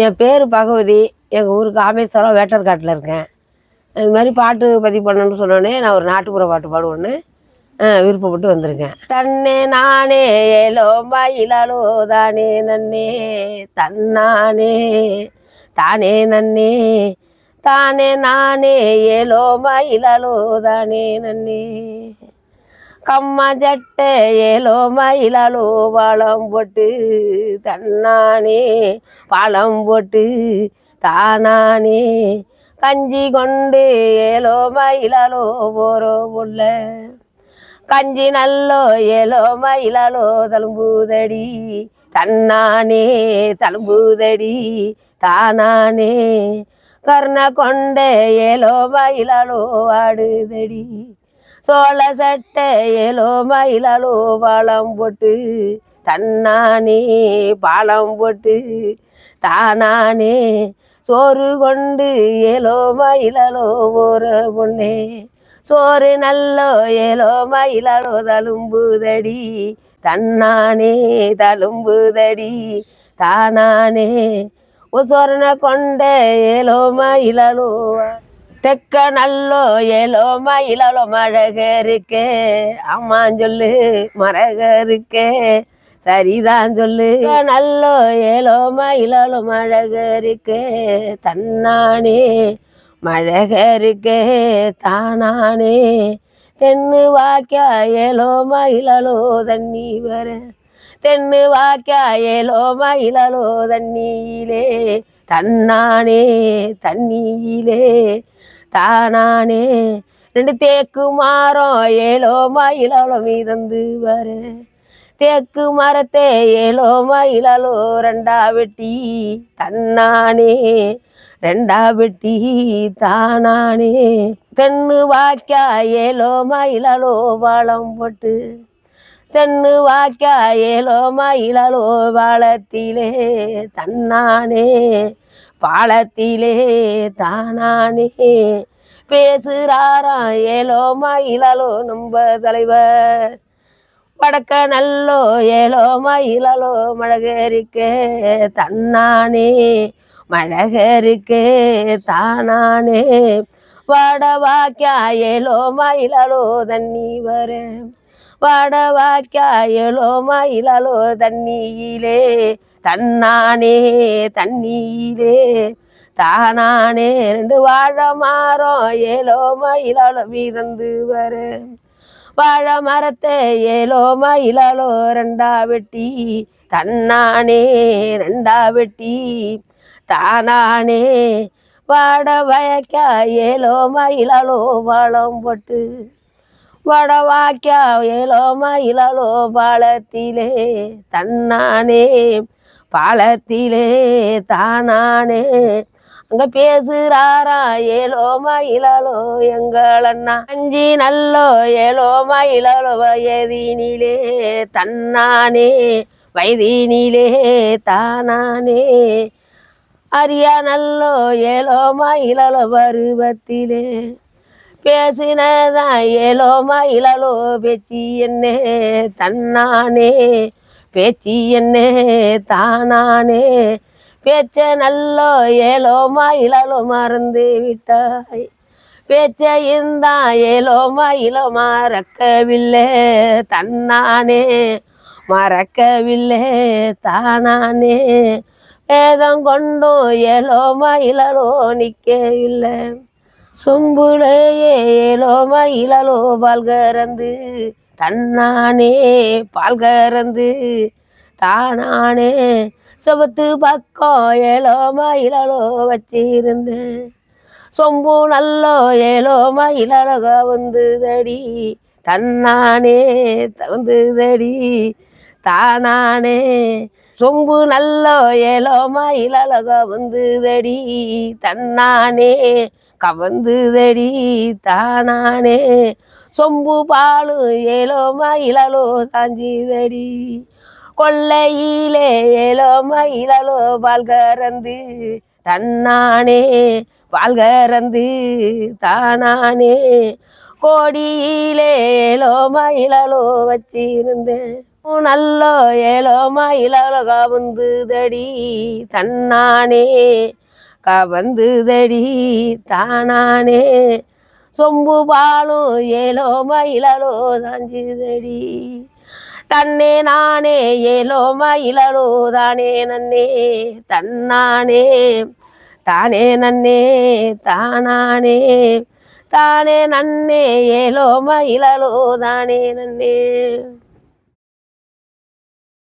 என் பேர் பகவதி. எங்கள் ஊர் காமேஸ்வரம் வேட்டர்காட்டில் இருக்கேன். இது மாதிரி பாட்டு பதிவு பண்ணணும்னு சொன்னோடனே நான் ஒரு நாட்டுப்புற பாட்டு பாடுவேன்னு விருப்பப்பட்டு வந்திருக்கேன். தன்னே நானே ஏலோ மயிலாலோ தானே நன்னே தன்னானே தானே நன்னே தானே நானே ஏலோ மயிலாலோ தானே நன்னே கம்மா ஜட்டை ஏலோ மயிலாலோ பாலம் போட்டு தன்னானே பாலம் போட்டு தானானே கஞ்சி கொண்டு ஏலோ மயிலாலோ போரோ புள்ள கஞ்சி நல்லோ ஏலோ மயிலாலோ தழும்புதடி தன்னானே தழும்புதடி தானானே கருணை கொண்ட ஏலோ மயிலாலோ ஆடுதடி சோழ சட்டை ஏலோ மயிலாலோ பாலம் போட்டு தன்னானே பாலம் போட்டு தானானே சோறு கொண்டு ஏலோ மயிலாலோ போற பொண்ணே சோறு நல்லோ ஏலோ மயிலாலோ தழும்புதடி தன்னானே தழும்புதடி தானானே சோரனை கொண்ட ஏலோ மயிலாலோ தெக்க நல்லோ ஏலோ மயிலாலோ மழக இருக்கே அம்மான் சொல்லு மரக இருக்கே சரிதான் சொல்லு நல்லோ ஏலோ மயிலாலோ மழக இருக்கே தன்னானே மழக இருக்கே தானானே தென்னு வாக்கியா ஏலோ மயிலாலோ தண்ணி வர தென்னு வாக்கியா ஏலோ மயிலாலோ தண்ணியிலே தன்னானே தண்ணியிலே தானானே ரெண்டு தேக்கு மரம் ஏலோ மயிலாலோ மீதந்து வர தேக்கு மரத்தே ஏலோ மயிலாலோ ரெண்டா வெட்டி தன்னானே ரெண்டா வெட்டி தானானே தென்னு வாக்கியா ஏலோ மயிலாலோ பாலம் போட்டு தென்னு வாக்கியா ஏலோ மயிலாலோ பாலத்திலே தன்னானே பாலத்திலே தானானே பேசுறாரா ஏலோ மயிலாலோ நம்ப தலைவர் வடக்க நல்லோ ஏலோ மயிலாலோ மழகரிக்கே தன்னானே மழகரிக்கே தானானே வாட வாக்கியா ஏலோ மயிலாலோ தண்ணி வர வாட வாக்கியா ஏலோ மயிலாலோ தண்ணியிலே தன்னானே தண்ணியிலே தானானே ரெண்டு வாழை மரம் ஏலோ மயிலாலோ மீதந்து வர வாழை மரத்தை ஏலோ மயிலாலோ ரெண்டா வெட்டி தன்னானே ரெண்டா வெட்டி தானானே வாட வயக்கா ஏலோ மயிலாலோ பாலம் போட்டு வட வாக்கியா ஏலோ மயிலாலோ பாலத்திலே தன்னானே பாலத்திலே தானானே அங்க பேசுறாரா ஏலோ மயிலாலோ எங்கள் அண்ணா அஞ்சி நல்லோ ஏலோ மயிலாலோ வயதினிலே தன்னானே வயதினிலே தானானே அரியா நல்லோ ஏலோ மயிலாலோ பருவத்திலே பேசினதான் ஏலோ மயிலாலோ பேச்சு என்னே தன்னானே பேச்சு என்னே தானானே பேச்ச நல்லோ ஏலோ மயிலாலோ மறந்து விட்டாய் பேச்சையுந்தான் ஏலோ மயிலோ மறக்கவில்லை தன்னானே மறக்கவில்லை தானானே வேதம் கொண்டும் ஏலோ மயிலாலோ நிற்கவில்லை சொம்புலையே ஏலோ மயிலாலோ பால் கறந்து தன்னானே பால் கறந்து தானானே செவத்து பக்கம் ஏலோ மயிலாலோ வச்சிருந்தேன் சொம்பு நல்லோ ஏலோ மயிலாலோ கவுந்துதடி தன்னானே தவுந்துதடி தானானே சொம்பு நல்லோ ஏலோ மயிலாலோ கவுந்துதடி தன்னானே கவந்துதடி தானானே சொம்பு பாலு ஏலோ மயிலாலோ சாஞ்சிதடி கொள்ளையிலே ஏலோ மயிலாலோ பால் கறந்து தன்னானே பால் கறந்து தானானே கோடியிலே ஏலோ மயிலாலோ வச்சிருந்தேன் நல்லோ ஏலோ மயிலால கவுந்துதடி தன்னானே கவந்துதடி தானானே சொம்பு பாலும் ஏலோ மயிலாலோ சாஞ்சுதடி தன்னே நானே ஏலோ மயிலாலோ தானே நன்னே தன்னானே தானே நன்னே தானானே தானே நன்னே ஏலோ மயிலாலோ தானே நன்னே.